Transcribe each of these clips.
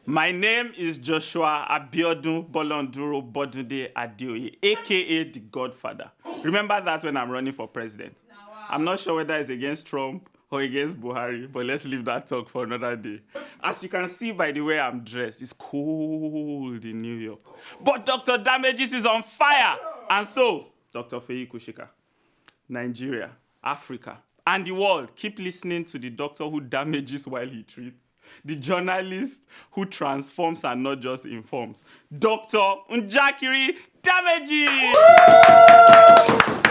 My name is Joshua Abiodun Bolonduro Bodunde Adeoye, a.k.a. the Godfather. Remember that when I'm running for president. I'm not sure whether it's against Trump or against Buhari, but let's leave that talk for another day. As you can see by the way I'm dressed, it's cold in New York. But Dr. Damages is on fire. And so, Dr. Feyi Kushika, Nigeria, Africa, and the world, keep listening to the doctor who damages while he treats. The journalist who transforms and not just informs. Dr. Njakiri Damages!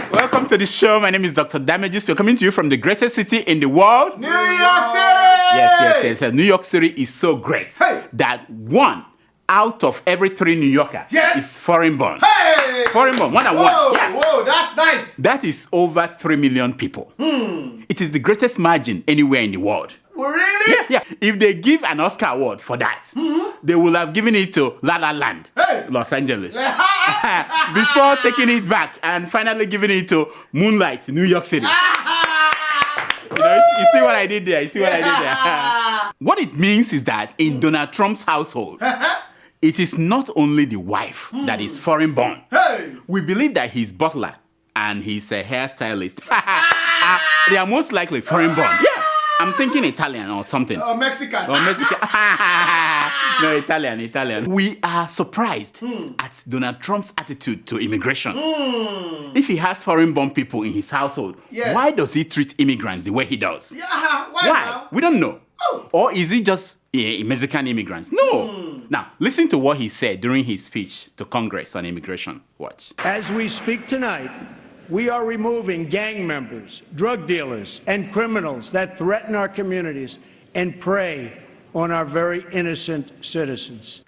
Welcome to the show. My name is Dr. Damages. We're coming to you from the greatest city in the world. New York City! Yes. New York City is so great that 1 out of every 3 New Yorkers is foreign born. Hey! Foreign born, 1 and 1. Yeah. Whoa, that's nice. That is over 3 million people. It is the greatest margin anywhere in the world. Really? Yeah. If they give an Oscar award for that, they will have given it to La La Land, Los Angeles, before taking it back and finally giving it to Moonlight, New York City. You see what I did there? What it means is that in Donald Trump's household, it is not only the wife that is foreign born. We believe that his butler and his hairstylist, they are most likely foreign born. Yeah. I'm thinking Italian or something. Or Mexican. No, Italian. We are surprised at Donald Trump's attitude to immigration. If he has foreign-born people in his household, why does he treat immigrants the way he does? Why? We don't know. Or is he just Mexican immigrants? No. Now, listen to what he said during his speech to Congress on immigration. Watch. As we speak tonight, we are removing gang members, drug dealers, and criminals that threaten our communities and prey on our very innocent citizens.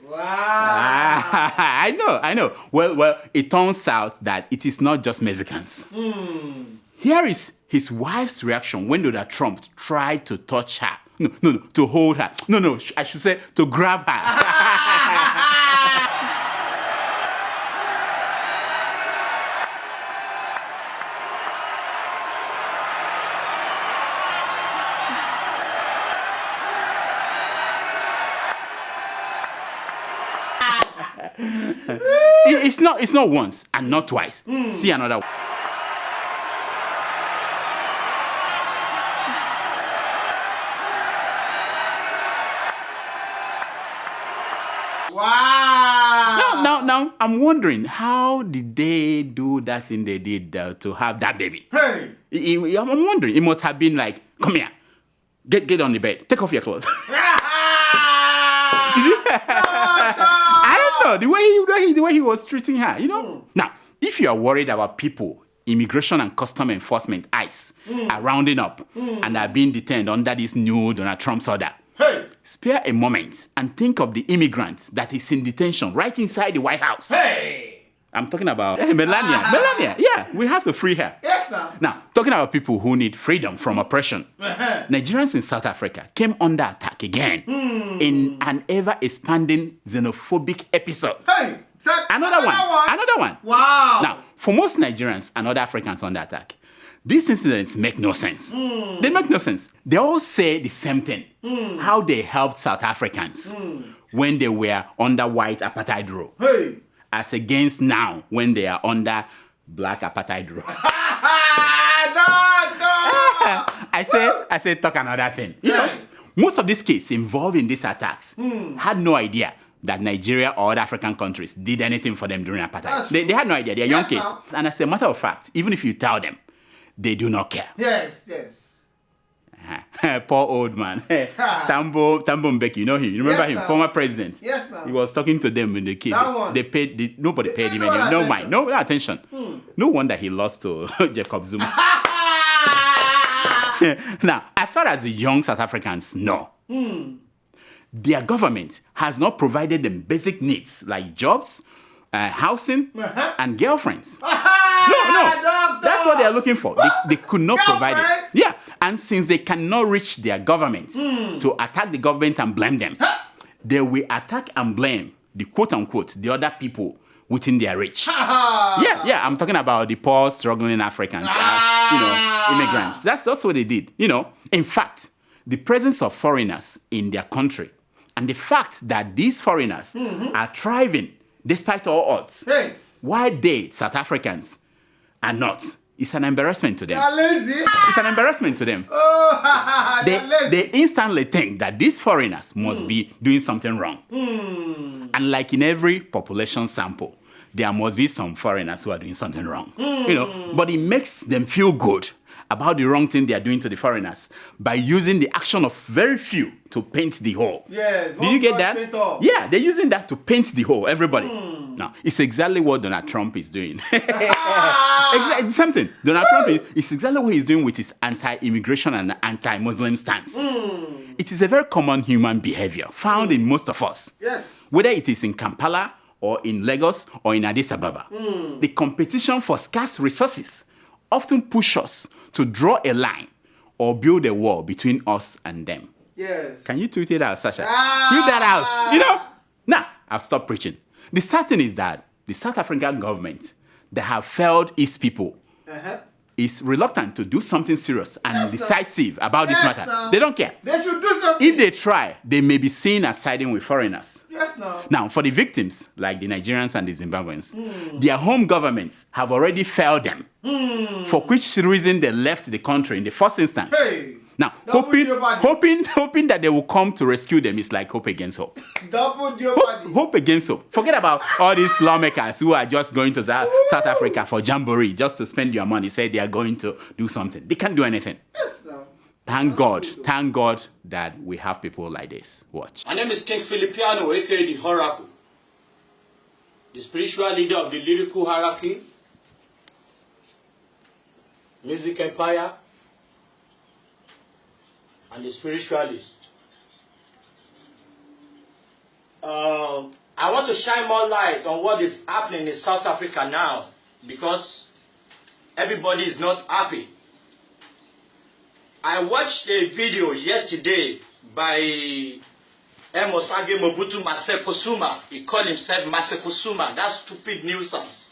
Wow. I know. Well, it turns out that it is not just Mexicans. Here is his wife's reaction when Donald Trump tried to touch her. No, to hold her. No, I should say to grab her. It's not once and not twice. See another one. Wow. Now I'm wondering, how did they do that thing they did to have that baby? Hey. I'm wondering. It must have been like, come here, get on the bed, take off your clothes. I don't know the way he was treating her. Now, if you are worried about people, immigration and custom enforcement (ICE) are rounding up and are being detained under this new Donald Trump's order. Spare a moment and think of the immigrant that is in detention right inside the White House. I'm talking about Melania. Melania, yeah, we have to free her. Yes, sir. Now, talking about people who need freedom from oppression, Nigerians in South Africa came under attack again in an ever-expanding xenophobic episode. Another one. Wow. Now, for most Nigerians and other Africans under attack, these incidents make no sense. They make no sense. They all say the same thing. How they helped South Africans when they were under white apartheid rule. As against now when they are under black apartheid rule. I say talk another thing. Most of these kids involved in these attacks had no idea that Nigeria or other African countries did anything for them during apartheid. They had no idea. They're young kids. And as a matter of fact, even if you tell them, they do not care. Yes. Poor old man. Tambo Mbeki, you know him. You remember him? Former president. Yes, ma'am. He was talking to them when they came. Nobody paid him any. No mind. No attention. No wonder he lost to Jacob Zuma. Now, as far as the young South Africans know, their government has not provided them basic needs like jobs, housing, and girlfriends. No. That's what they are looking for. They could not provide it. Yeah. And since they cannot reach their government to attack the government and blame them, they will attack and blame the quote-unquote, the other people within their reach. Yeah, I'm talking about the poor, struggling Africans, immigrants. That's what they did. In fact, the presence of foreigners in their country And the fact that these foreigners are thriving despite all odds, Yes. why they, South Africans, are not, it's an embarrassment to them. They are lazy. It's an embarrassment to them. Oh, they are lazy. They instantly think that these foreigners must be doing something wrong. And like in every population sample, there must be some foreigners who are doing something wrong. But it makes them feel good about the wrong thing they are doing to the foreigners by using the action of very few to paint the whole. Yes. Did you get that? Yeah, they're using that to paint the whole, everybody. Now, it's exactly what Donald Trump is doing. Exactly something. Donald Trump is exactly what he's doing with his anti-immigration and anti-Muslim stance. It is a very common human behavior found in most of us. Yes. Whether it is in Kampala or in Lagos or in Addis Ababa. The competition for scarce resources often push us to draw a line or build a wall between us and them. Yes. Can you tweet it out, Sasha? Tweet that out, Now, I've stopped preaching. The sad thing is that the South African government that have failed its people is reluctant to do something serious and decisive about this matter. They don't care. They should do something. If they try, they may be seen as siding with foreigners. Yes, no. Now, for the victims, like the Nigerians and the Zimbabweans, their home governments have already failed them, for which reason they left the country in the first instance. Hey. Now, Double hoping that they will come to rescue them is like hope against hope. Double jeopardy. Hope against hope. Forget about all these lawmakers who are just going to South Africa for jamboree just to spend your money, say they are going to do something. They can't do anything. Yes, no. Thank God that we have people like this. Watch. My name is King Filipiano, aka the Oracle, the spiritual leader of the lyrical hierarchy, music empire, and the spiritualist. I want to shine more light on what is happening in South Africa now, because everybody is not happy. I watched a video yesterday by Osage Mobutu Maseko Suma. He called himself Maseko Suma. That stupid nuisance.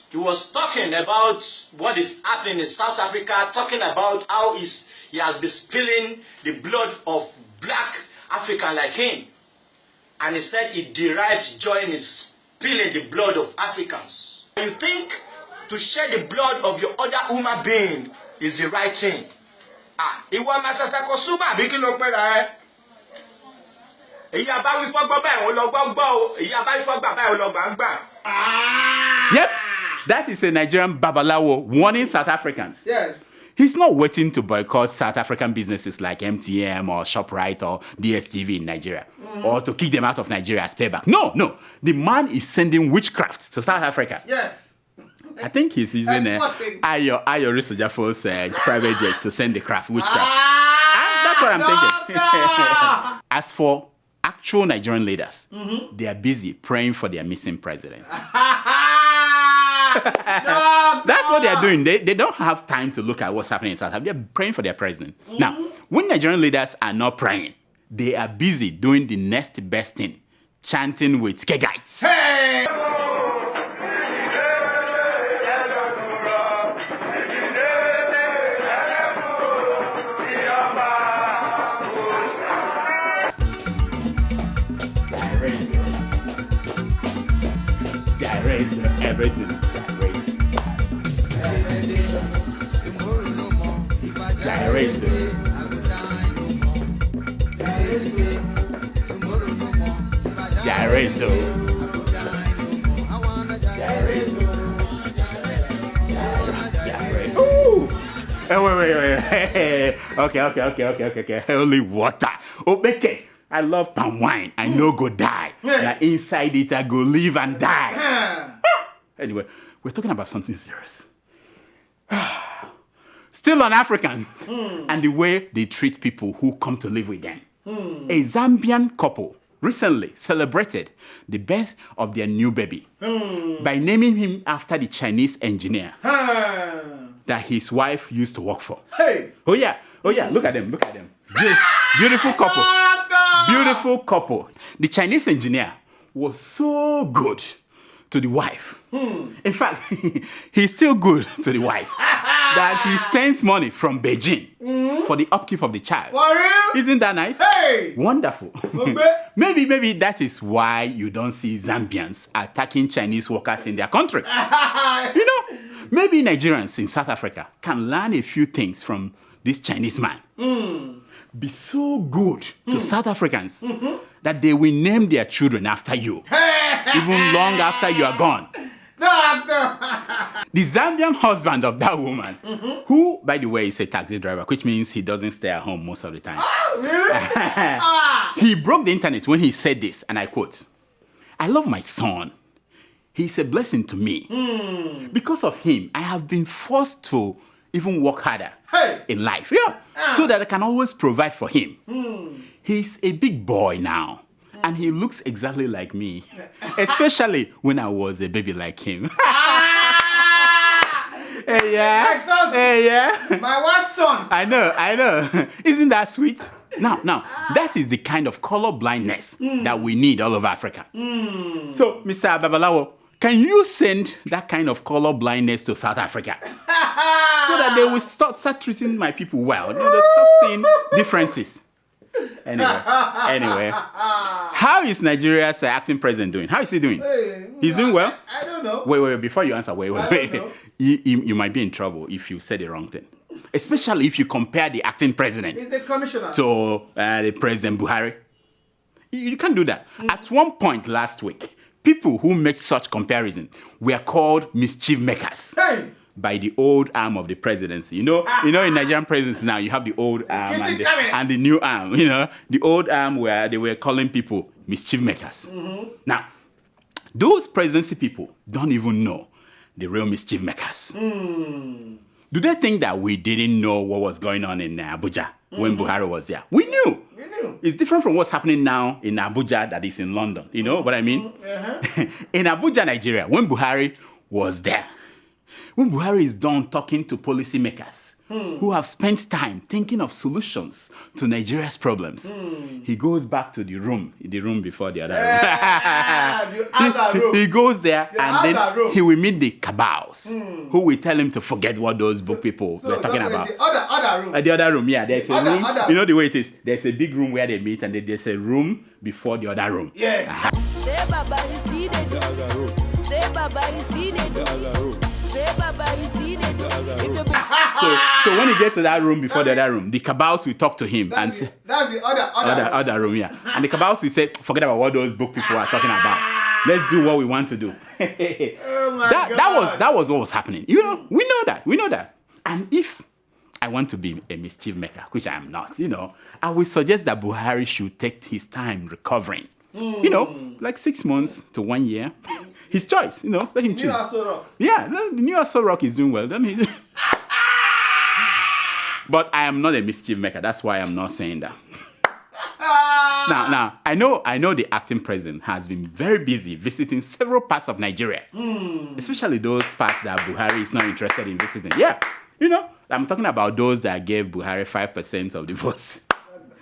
He was talking about what is happening in South Africa, talking about how he has been spilling the blood of black African like him. And he said he derives joy in spilling the blood of Africans. You think to shed the blood of your other human being is the right thing? Ìwọ Maseko Suma bí kí ló pẹ́ ra ẹ́? Èyí abáwí fọ́gbọ́ báyìí ò lọ gbọ́ o. Èyí abáwí fọ́gbà báyìí ò lọ gbà ń gbà. Yep, that is a Nigerian babalawo warning South Africans. Yes. He's not waiting to boycott South African businesses like MTM or ShopRite or DSTV in Nigeria or to kick them out of Nigeria as payback. No. The man is sending witchcraft to South Africa. Yes. I think he's using Ayo Risojafo's private jet to send the witchcraft. That's what I'm thinking. As for actual Nigerian leaders, they are busy praying for their missing president. That's what they are doing. They don't have time to look at what's happening in South Africa. They're praying for their president. Now, when Nigerian leaders are not praying, they are busy doing the next best thing, chanting with Kegites. Hey! Everything. Wait. Okay. Holy water. Okay. I love palm wine. I know go die. Now inside it, I go live and die. Anyway, we're talking about something serious. Still on Africans and the way they treat people who come to live with them. A Zambian couple recently celebrated the birth of their new baby by naming him after the Chinese engineer that his wife used to work for. Hey! Oh yeah, look at them. Beautiful couple. Beautiful couple. The Chinese engineer was so good to the wife. In fact, he's still good to the wife. that he sends money from Beijing for the upkeep of the child. For real? Isn't that nice? Hey! Wonderful. Okay. maybe that is why you don't see Zambians attacking Chinese workers in their country. You know, maybe Nigerians in South Africa can learn a few things from this Chinese man. Be so good to South Africans that they will name their children after you, even long after you are gone. The Zambian husband of that woman, who, by the way, is a taxi driver, which means he doesn't stay at home most of the time. Really? He broke the internet when he said this, and I quote, "I love my son. He's a blessing to me. Because of him, I have been forced to even work harder in life, so that I can always provide for him. He's a big boy now, and he looks exactly like me, especially when I was a baby like him." Hey, yeah. My son's- Hey, yeah. My wife's son. I know. Isn't that sweet? Now, that is the kind of color blindness that we need all over Africa. So, Mr. Babalawo, can you send that kind of color blindness to South Africa? So that they will start treating my people well. They'll stop seeing differences. Anyway. How is Nigeria's acting president doing? How is he doing? He's doing well? I don't know. Wait, before you answer, wait. don't know. You might be in trouble if you say the wrong thing. Especially if you compare the acting president He's a commissioner. to the President Buhari. You can't do that. At one point last week, people who make such comparison were called mischief makers. Hey! By the old arm of the presidency. You know, in Nigerian presidency now, you have the old arm and the new arm. You know, the old arm where they were calling people mischief makers. Now, those presidency people don't even know the real mischief makers. Do they think that we didn't know what was going on in Abuja when Buhari was there? We knew. It's different from what's happening now in Abuja that is in London. You know what I mean? In Abuja, Nigeria, when Buhari was there, when Buhari is done talking to policymakers who have spent time thinking of solutions to Nigeria's problems, he goes back to the room before the other room. He goes there and then he will meet the cabals who will tell him to forget what those book people were talking about. The other room. The other room, yeah. There's a Other- room. other- You know the way it is. There's a big room where they meet, and then there's a room before the other room. Yes. Say Baba is still they do. Say Baba is still they do. Say Baba is still they do. If you be So when he gets to that room before the other room, the cabals will talk to him and That's say, the other room. other room, yeah. And the cabals will say, forget about what those book people are talking about. Let's do what we want to do. Oh my that God. was what was happening. You know, we know that. And if I want to be a mischief maker, which I am not, I will suggest that Buhari should take his time recovering. Like 6 months to 1 year. His choice, let him choose. New Aso Rock. Yeah, the new Aso Rock is doing well. But I am not a mischief maker. That's why I'm not saying that. Now, I know the acting president has been very busy visiting several parts of Nigeria, especially those parts that Buhari is not interested in visiting. Yeah, I'm talking about those that gave Buhari 5% of the votes.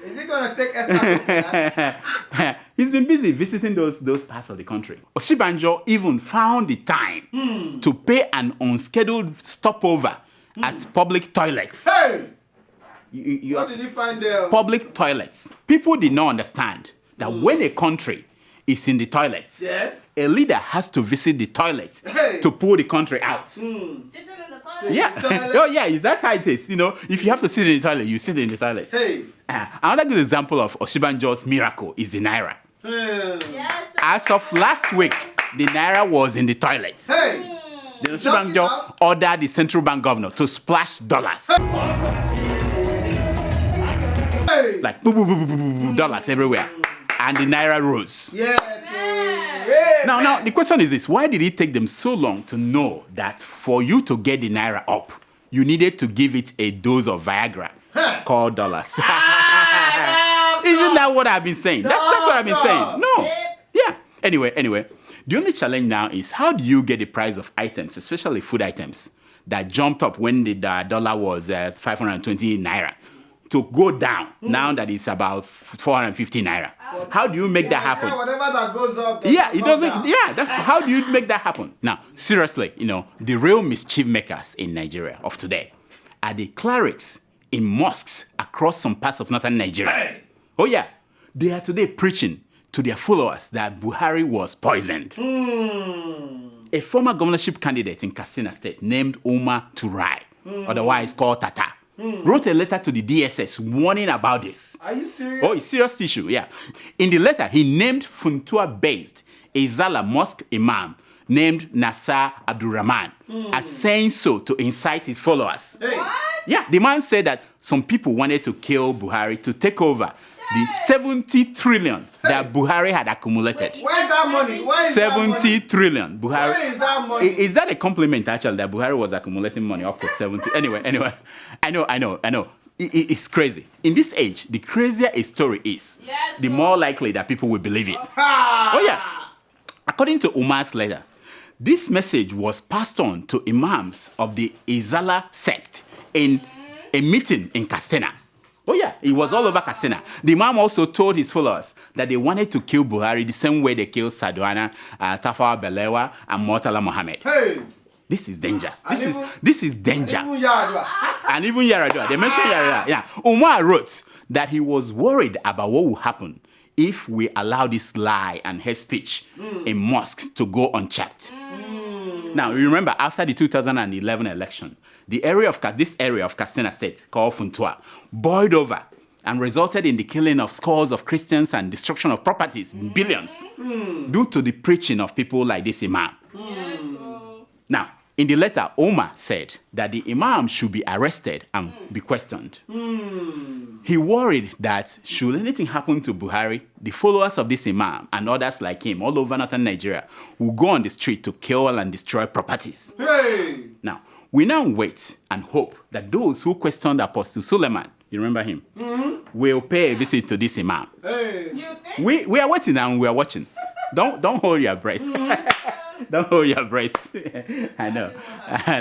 Is he going to take extra? He's been busy visiting those parts of the country. Osinbajo even found the time to pay an unscheduled stopover at public toilets. Hey! You What did he find there? public toilets. People did not understand that when a country is in the toilets, Yes. a leader has to visit the toilet Hey. to pull the country out. sitting in the toilet. Yeah. Toilet. Oh, yeah, that's how it is. If you have to sit in the toilet, you sit in the toilet. Hey. Another good example of Osinbajo's miracle is the Naira. Yes. As of last week, the Naira was in the toilet. Hey. The Osinbajo ordered the central bank governor to splash dollars. Hey. Like, boom, boom, boom, boom, boom, boom, dollars everywhere. And the Naira rose. Yes. Hey. Now, the question is this. Why did it take them so long to know that for you to get the Naira up, you needed to give it a dose of Viagra called dollars? Isn't that what I've been saying? That's what I've been saying. No. Yeah. Anyway, the only challenge now is how do you get the price of items, especially food items, that jumped up when the dollar was at 520 Naira, to go down now that it's about 450 Naira? How do you make that happen? Whatever that goes up. Yeah, it doesn't. Down. Yeah, that's how do you make that happen? Now, seriously, the real mischief makers in Nigeria of today are the clerics in mosques across some parts of northern Nigeria. Hey. Oh yeah, they are today preaching to their followers that Buhari was poisoned. A former governorship candidate in Katsina State named Umar Turai, otherwise called Tata, wrote a letter to the DSS warning about this. Are you serious? Oh, it's a serious issue, yeah. In the letter, he named Funtua-based Izala Mosque Imam named Nasser Abdulrahman as saying so to incite his followers. Hey. Yeah, the man said that some people wanted to kill Buhari to take over the 70 trillion that Buhari had accumulated. Where's that money? Where is that 70 money? trillion. Buhari. Where is that money? Is that a compliment, actually, that Buhari was accumulating money up to 70? Anyway. I know. It's crazy. In this age, the crazier a story is, the more likely that people will believe it. Oh, yeah. According to Umar's letter, this message was passed on to imams of the Izala sect in a meeting in Katsina. Oh yeah, it was all over Katsina. The imam also told his followers that they wanted to kill Buhari the same way they killed Sadwana, Tafawa Balewa, and Murtala Mohammed. Hey. This is danger. This is danger. Even Yaradua. And even Yaradua. They mentioned Yaradua. Yeah. Umar wrote that he was worried about what will happen if we allow this lie and hate speech in mosques to go unchecked. Now, remember, after the 2011 election, this area of Katsina State, called Funtua, boiled over and resulted in the killing of scores of Christians and destruction of properties, billions, due to the preaching of people like this imam. Now, in the letter, Omar said that the imam should be arrested and be questioned. He worried that should anything happen to Buhari, the followers of this imam and others like him all over northern Nigeria will go on the street to kill and destroy properties. Hey. Now, we now wait and hope that those who questioned Apostle Suleiman, you remember him, will pay a visit to this imam. Hey. We are waiting and we are watching. Don't hold your breath. Don't hold your breath. I know.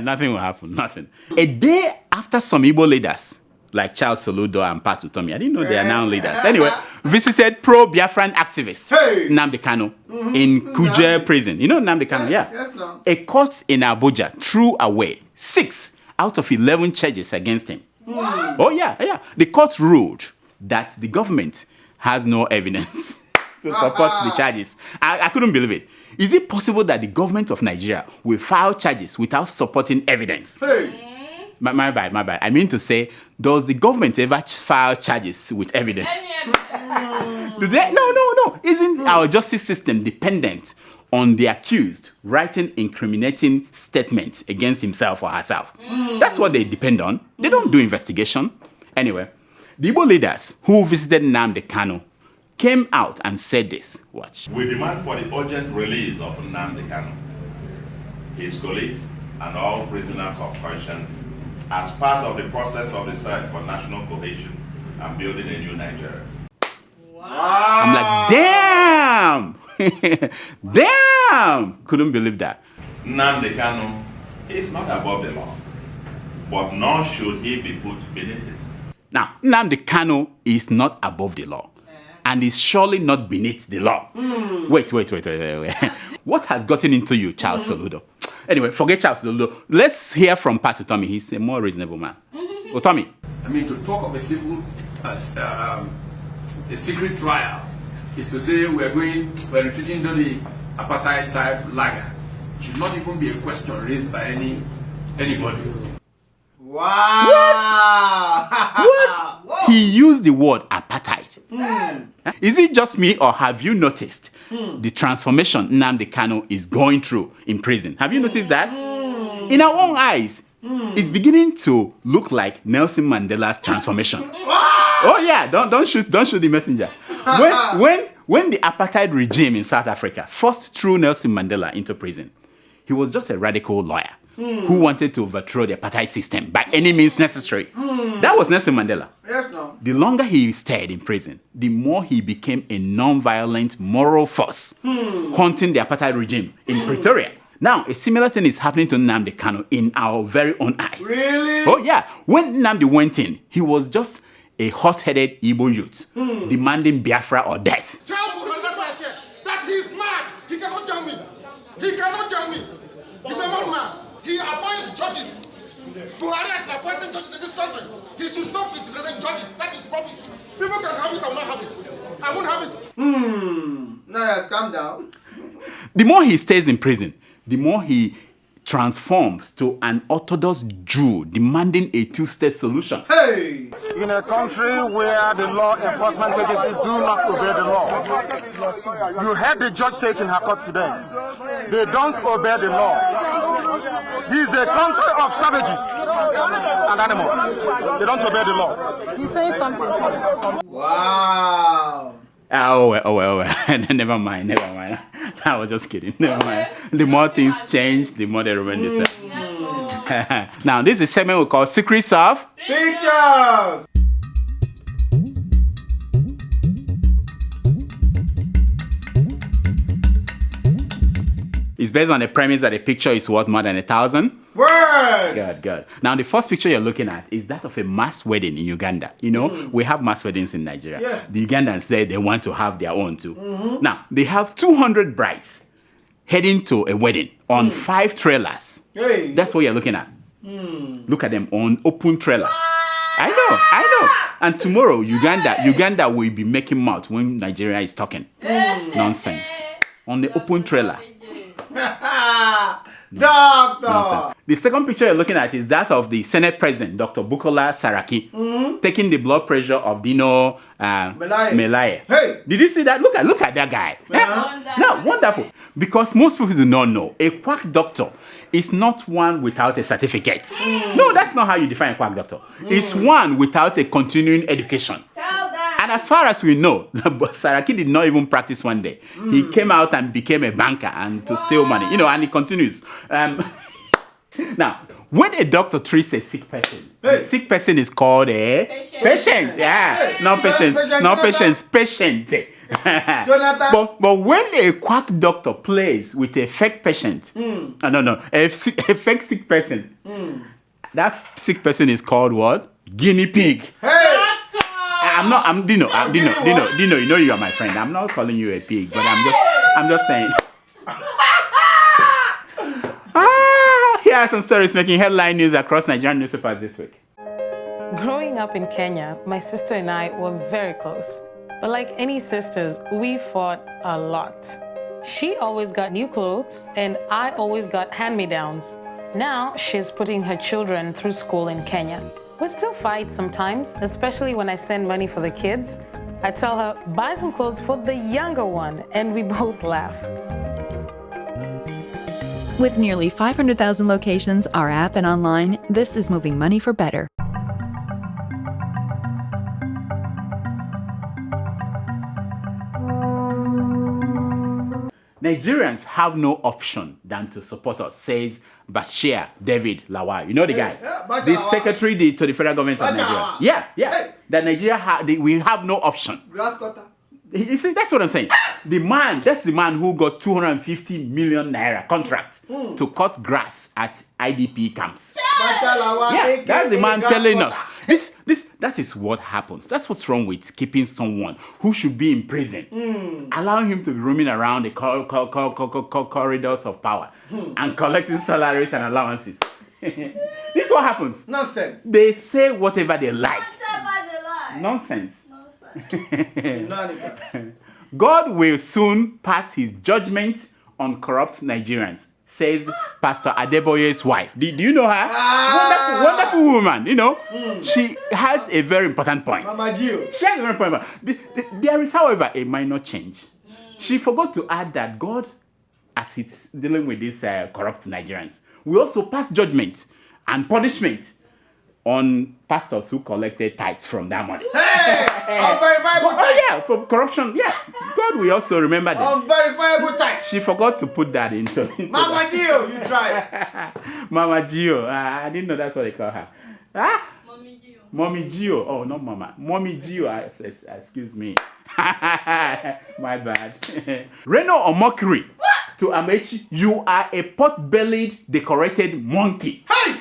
Nothing will happen. Nothing. A day after some Igbo leaders, like Charles Soludo and Pat Utomi, I didn't know they are now leaders. Anyway, visited pro-Biafran activist Nnamdi Kanu in Kuje prison. You know Nnamdi Kanu? Yeah. Yes, no. A court in Abuja threw away 6 out of 11 charges against him. Oh, yeah. The court ruled that the government has no evidence to support the charges. I couldn't believe it. Is it possible that the government of Nigeria will file charges without supporting evidence? Hey. My bad. I mean to say, does the government ever file charges with evidence? Do they? No. Isn't our justice system dependent on the accused writing incriminating statements against himself or herself? That's what they depend on. They don't do investigation. Anyway, the Igbo leaders who visited Nnamdi Kanu came out and said this. Watch. We demand for the urgent release of Nnamdi Kanu, his colleagues, and all prisoners of conscience as part of the process of the search for national cohesion and building a new Nigeria. I'm like, damn! Couldn't believe that. Nnamdi Kanu is not above the law, but nor should he be put beneath it. Now, Nnamdi Kanu is not above the law and is surely not beneath the law. Wait. What has gotten into you, Charles Soludo? Anyway, forget Charles Soludo. Let's hear from Pat Utomi. He's a more reasonable man. Utomi. I mean, to talk of a secret trial is to say we're retreating to the apartheid type lager. Should not even be a question raised by anybody. Wow. What? He used the word apartheid. Is it just me or have you noticed the transformation Nnamdi Kanu is going through in prison? Have you noticed that? In our own eyes, it's beginning to look like Nelson Mandela's transformation. Oh yeah, don't shoot the messenger. When the apartheid regime in South Africa first threw Nelson Mandela into prison, he was just a radical lawyer who wanted to overthrow the apartheid system by any means necessary. That was Nelson Mandela. Yes, no. The longer he stayed in prison, the more he became a non-violent moral force, haunting the apartheid regime in Pretoria. Now, a similar thing is happening to Nnamdi Kanu in our very own eyes. Really? Oh yeah. When Nnamdi went in, he was just a hot-headed Igbo youth demanding Biafra or death. Tell Buhari, that's what I said, that he's mad. He cannot join me. He's a madman. He appoints judges. Buhari has been appointing judges in this country. He should stop integrating judges. That is rubbish. People can have it, I will not have it. I won't have it. Now, yes, calm down. The more he stays in prison, the more he transforms to an orthodox Jew demanding a two-state solution. Hey! In a country where the law enforcement agencies do not obey the law, you heard the judge say it in her court today. They don't obey the law. This is a country of savages and animals. They don't obey the law. He's saying something. Wow. Oh, never mind. I was just kidding. Never mind. The more things change, the more they remain the same. Now, this is a segment we call Secrets of Pictures! It's based on the premise that a picture is worth more than 1,000 words. Good. Now, the first picture you're looking at is that of a mass wedding in Uganda. You know, we have mass weddings in Nigeria. Yes. The Ugandans say they want to have their own too. Now, they have 200 brides heading to a wedding on 5 trailers. Hey. That's what you're looking at. Look at them on open trailer. I know. And tomorrow, Uganda will be making mouth when Nigeria is talking. Nonsense. On the open trailer. Doctor! Nonsense. The second picture you're looking at is that of the Senate President, Dr. Bukola Saraki, taking the blood pressure of Dino Melaye. Hey! Did you see that? Look at that guy. No, wonderful. Because most people do not know, a quack doctor is not one without a certificate. No, that's not how you define a quack doctor. It's one without a continuing education. And as far as we know, Saraki did not even practice one day. He came out and became a banker and to steal money. You know, and he continues. Now, when a doctor treats a sick person, the sick person is called a patient. Yeah, not patients, patient. But when a quack doctor plays with a fake patient, a fake sick person, that sick person is called what? Guinea pig. Hey! I'm Dino. Dino, you know you are my friend. I'm not calling you a pig, but I'm just saying. Here are some stories making headline news across Nigerian newspapers this week. Growing up in Kenya, my sister and I were very close. But like any sisters, we fought a lot. She always got new clothes, and I always got hand-me-downs. Now she's putting her children through school in Kenya. We still fight sometimes, especially when I send money for the kids. I tell her, buy some clothes for the younger one, and we both laugh. With nearly 500,000 locations, our app and online, this is moving money for better. Nigerians have no option than to support us, says Bashir David Lawal. You know the guy? The secretary to the federal government of Nigeria. Yeah. Hey. That Nigeria, we have no option. Grass cutter. You see, that's what I'm saying. That's the man who got 250 million naira contract to cut grass at IDP camps. Yeah, that's the man telling us. That is what happens. That's what's wrong with keeping someone who should be in prison, allowing him to be roaming around the corridors of power and collecting salaries and allowances. This is what happens. Nonsense. They say whatever they like. Nonsense. God will soon pass his judgment on corrupt Nigerians, says Pastor Adeboye's wife. Do you know her? Wonderful woman, you know. She has a very important point. Mama Gio. She has a very important point. There is, however, a minor change. She forgot to add that God, as it's dealing with these corrupt Nigerians, will also pass judgment and punishment on pastors who collected tithes from that money. Hey! Unverifiable tithes! Oh yeah, from corruption. Yeah, God will also remember them. Unverifiable tithes! She forgot to put that into Mama Gio, you tried. Mama Gio. I didn't know that's what they call her. Mommy Gio. Oh, not Mama. Mommy Gio. Excuse me. My bad. Reno or mockery to Amechi, you are a pot-bellied decorated monkey. Hey!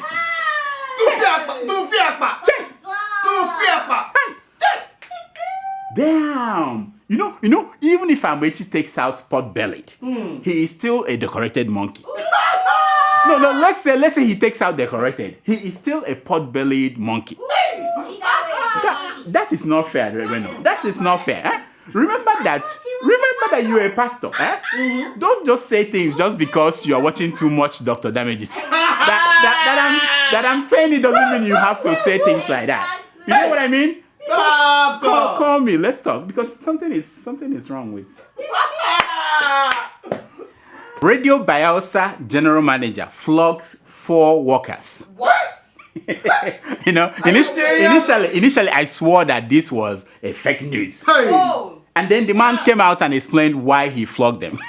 Damn. You know, even if Amechi takes out pot-bellied, he is still a decorated monkey. No. Let's say he takes out the corrected. He is still a pot-bellied monkey. That is not fair, Reno. That is not fair. Eh? Remember that you're a pastor. Eh? Don't just say things just because you are watching too much Dr. Damages. That I'm saying it doesn't mean you have to say things like that. You know what I mean? Call me. Let's talk because something is wrong with. Radio Bielsa general manager flogs 4 workers. What? You know, initially I swore that this was a fake news. Hey. And then the man came out and explained why he flogged them.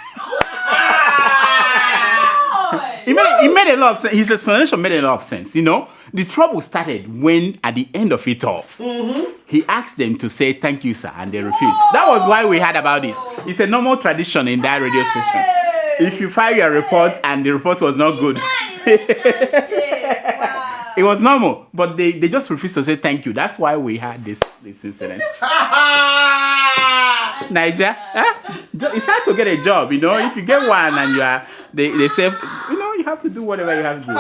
It made a lot of sense. His explanation made a lot of sense. You know, the trouble started when at the end of it all, he asked them to say thank you, sir, and they refused. That was why we heard about this. It's a normal tradition in that radio station. If you file your report and the report was not good, it was normal, but they just refused to say thank you. That's why we had this incident. Niger, it's hard to get a job, you know. If you get one and they say, you know, you have to do whatever you have to do.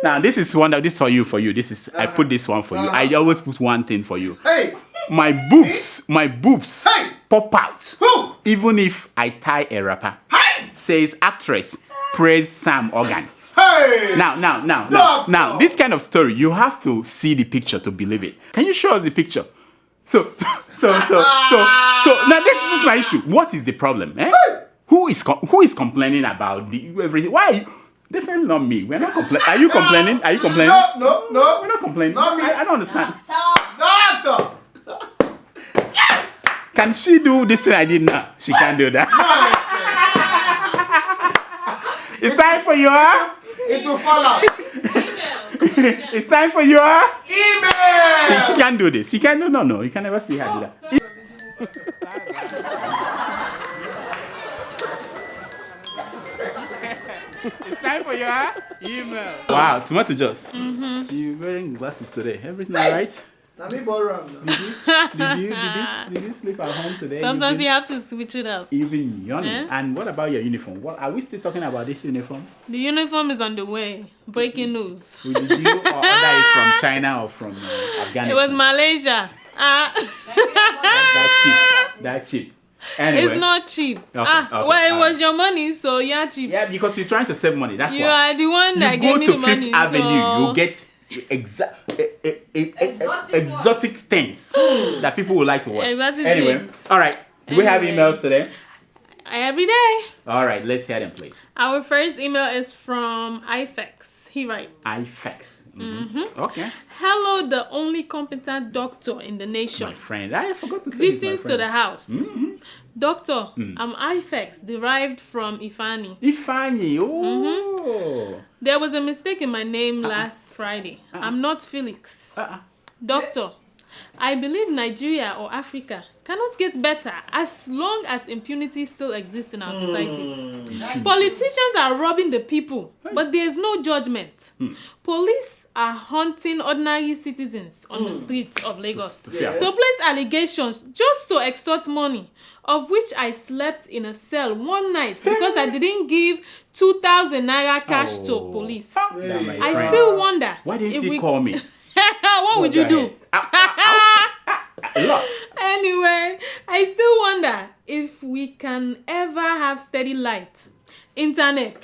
Now this is for you. I put this one for you. I always put one thing for you. Hey. My boobs Hey. pop out. Who? Even if I tie a wrapper. Hey. Says actress, praise Sam Organ. Hey. Now, this kind of story, you have to see the picture to believe it. Can you show us the picture? So now this is my issue. What is the problem? Eh? Hey. Who is complaining about everything? Why are you? Definitely not me. We're not complaining. Are you complaining? Are you complaining? No. We're not complaining. Not me. I don't understand. Doctor. Can she do this thing I did now? She can't do that. It's time for your... It will fall out. It's time for your... Email. She can't do this. She can't... No. You can never see her do that. It's time for your email. Wow, Tomato Juice. You're wearing glasses today. Everything all right? Let me borrow them. Did you sleep at home today? Sometimes you have to switch it up. Even yawning. Eh? And what about your uniform? What are we still talking about this uniform? The uniform is on the way. Breaking news. Did you order it from China or from Afghanistan? It was Malaysia. That cheap. Anyway. It's not cheap. Okay, well, it was your money, so yeah, cheap. Yeah, because you're trying to save money. That's you why. You are the one that gave me the money. You go to Fifth Avenue, so... you get exotic things that people would like to watch. Anyway, things. All right. Do we have emails today? Every day. All right, let's hear them, please. Our first email is from IFEX. He writes. IFEX. Okay. Hello, the only competent doctor in the nation. My friend, I forgot to say Greetings to the house. Doctor, I'm IFEX, derived from Ifani. Ifani, oh. There was a mistake in my name last Friday. I'm not Felix. Doctor, I believe Nigeria or Africa cannot get better as long as impunity still exists in our societies. Politicians are robbing the people, but there is no judgment. Police are hunting ordinary citizens on the streets of Lagos to place allegations just to extort money, of which I slept in a cell one night because I didn't give 2,000 naira cash to police. I still wonder. Why didn't you call me? What would you do? Anyway, I still wonder if we can ever have steady light, internet,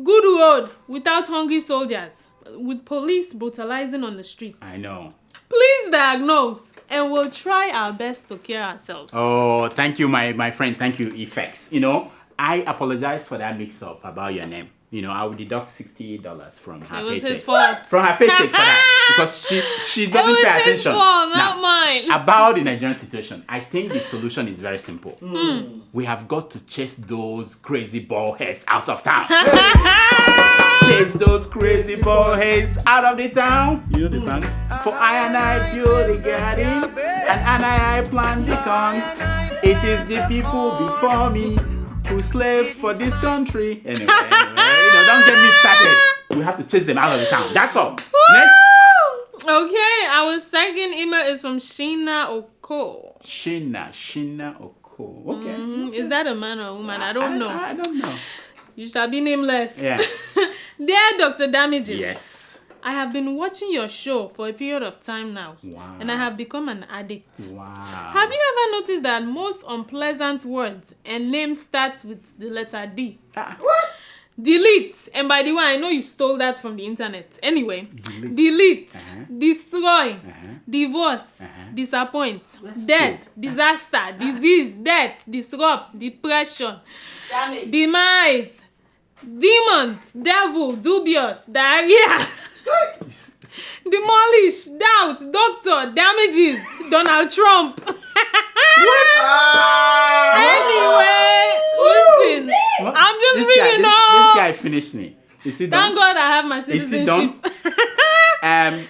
good road without hungry soldiers, with police brutalizing on the streets. I know. Please diagnose, and we'll try our best to cure ourselves. Oh, thank you, my friend. Thank you, Effects. You know, I apologize for that mix-up about your name. You know, I will deduct $68 from her paycheck. It was his fault. From her paycheck for that. Because she doesn't pay attention. It was his fault, not mine. About the Nigerian situation, I think the solution is very simple. We have got to chase those crazy bald heads out of town. Chase those crazy bald heads out of the town. You know the song? For I and I build the garden, and I plant the corn. It is the people before me who slave for this country. Anyway, don't get me started. We have to chase them out of the town. That's all. Next. Okay, our second email is from Sheena Oko. Sheena Oko. Okay. Is that a man or a woman? I don't know. I don't know. You shall be nameless. Yeah. Dear Dr. Damages. Yes. I have been watching your show for a period of time now. Wow. And I have become an addict. Wow. Have you ever noticed that most unpleasant words and names start with the letter D? What? Delete. And by the way, I know you stole that from the internet. Anyway, delete, destroy, divorce, disappoint, death, disaster, disease, death, disrupt, depression, demise, demons, devil, dubious, diarrhea, demolish, doubt, doctor, damages, Donald Trump. Anyway, listen, I'm just reading This guy finished me. Is he done? Thank God I have my citizenship. Is he done?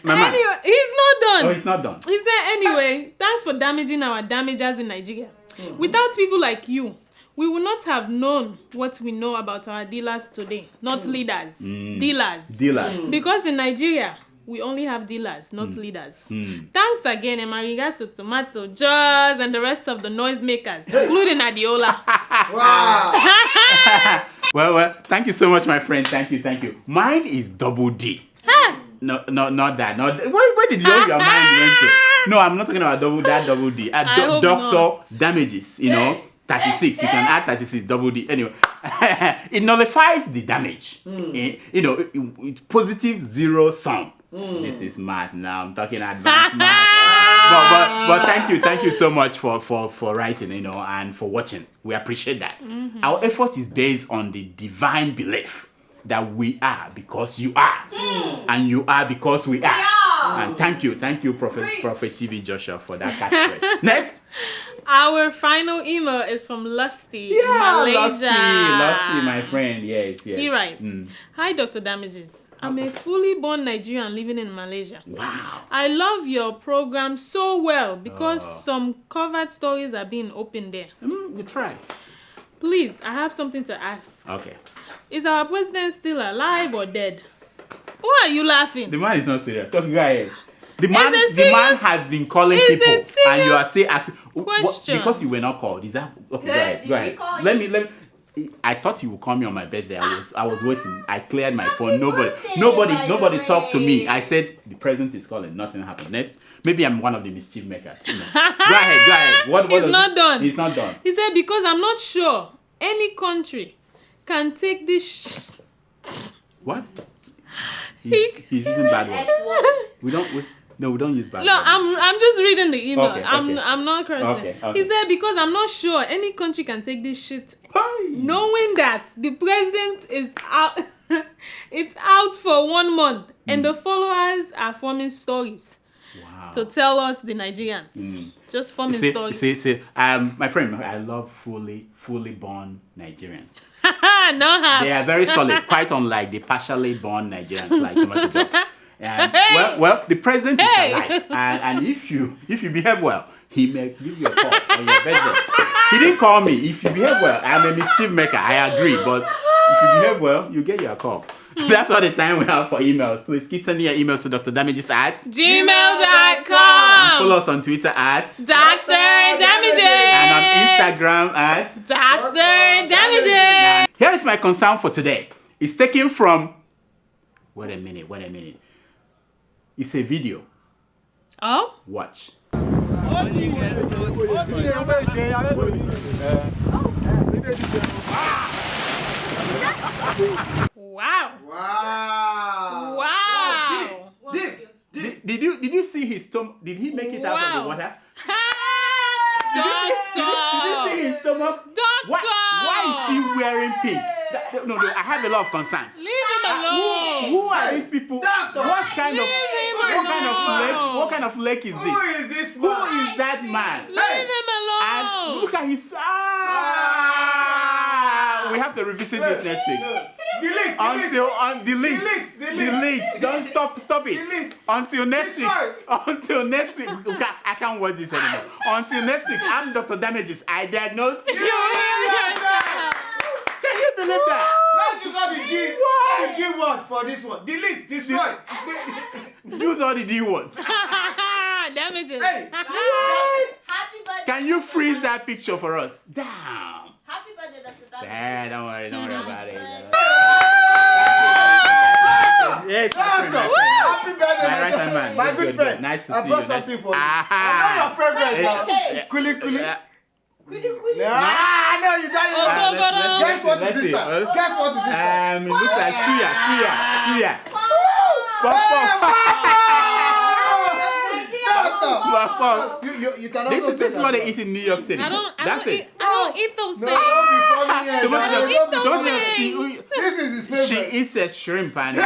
Mama. Anyway, he's not done. Oh, he's not done. He said, anyway, thanks for damaging our damagers in Nigeria. Without people like you, we would not have known what we know about our dealers today. Not leaders. Dealers. Because in Nigeria, we only have dealers, not leaders. Thanks again, and my regards to Tomato, Jaws, and the rest of the noisemakers, including Adiola. Wow. Well, thank you so much, my friend. Thank you. Mine is double D. No, not that. Where did your mind went to? No, I'm not talking about double D. Doctor Damages, 36. You can add 36, double D. Anyway, it nullifies the damage. It's positive zero sum. This is mad now. I'm talking advanced math. But thank you so much for writing, and for watching. We appreciate that. Our effort is based on the divine belief that we are because you are, and you are because we are. And thank you, Prophet TV Joshua, for that catchphrase. Next. Our final email is from Lusty, Malaysia. Lusty, my friend. Yes. He writes, Hi, Dr. Damages. I'm a fully born Nigerian living in Malaysia. Wow. I love your program so well because some covered stories are being opened there. We try. Please, I have something to ask. Okay. Is our president still alive or dead? Why are you laughing? The man is not serious. So go ahead. The man has been calling people, and you are still asking. Question. Because you were not called. Is that okay? Go ahead. Let me. I thought you would call me on my birthday. I was waiting. I cleared my phone. Nobody talked to me. I said the president is calling. Nothing happened. Next, maybe I'm one of the mischief makers. Go ahead. It's not done. It's not done. He said because I'm not sure any country can take this. What? He's using bad words. We don't use bad words. No, I'm just reading the email. Okay. I'm not cursing. Okay. He said because I'm not sure any country can take this shit. Knowing that the president is out it's out for 1 month and the followers are forming stories. Wow. To tell us the Nigerians. Just forming stories. See, my friend, I love fully born Nigerians. They are very solid, quite unlike the partially born Nigerians like Tomato Juice. Well, the president is alive, and if you behave well, he may give you a call on your birthday. He didn't call me. If you behave well, I'm a mischief maker. I agree, but if you behave well, you get your call. That's all the time we have for emails. Please keep sending your emails to drdamages@gmail.com. And follow us on Twitter @DrDamages. And on Instagram @DrDamages. Here is my concern for today. It's taken from... Wait a minute. It's a video. Oh? Watch. Wow. Did you see his stomach? Did he make it out of the water? Doctor! Did you see his stomach? Doctor! Why is he wearing pink? No, I have a lot of concerns. Leave him alone. Who are these people? Doctor! What kind of lake is this? Who is this man? Who is that man? Leave him alone. And look at his... We have to revisit this next week. Delete. Don't stop it. Delete. Until next week. Destroy. Until next week. Okay, I can't watch this anymore. Until next week, I'm Dr. Damages. I diagnose. You Can you believe that? Not use all the D word for this one. Delete. Destroy. Use all the D words. Damages. Hey. What? Can you freeze that picture for us? Damn. Happy birthday. Yeah, don't worry about it. Yes, Happy birthday, my right hand man. My Good, good good, friend. good. Nice to I see brought you. something for you. Aha. I know your favorite now. Okay. Kuli kuli. Kuli. Ah, no, you got it. Go. Guess what let's is this? see. Sir? Guess what is this? Sir? It looks like suya. Pop. You can This also is what they eat in New York City. I don't eat those No, things. don't be funny here. Don't guys. This is his favorite. She eats a shrimp and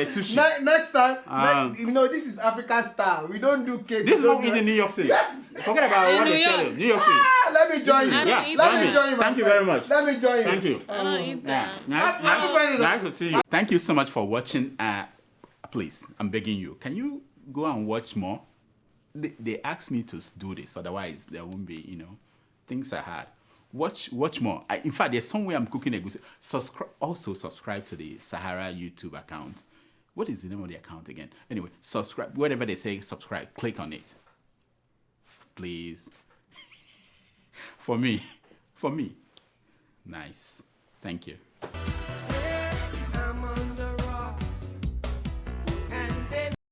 sushi. Next time, this is African style. We don't do cake. This is what we eat in New York City. Yes. Forget about what they tell you. New York City. Let me join you. Let me join you. Thank you very much. Let me join you. Thank you. I don't eat that. Nice to see you. Thank you so much for watching. Please, I'm begging you. Can you go and watch more? They asked me to do this, otherwise there won't be, things are hard. Watch more. In fact, there's somewhere I'm cooking a goose. Subscribe to the Sahara YouTube account. What is the name of the account again? Anyway, subscribe. Whatever they say, subscribe. Click on it. Please. For me. Nice. Thank you.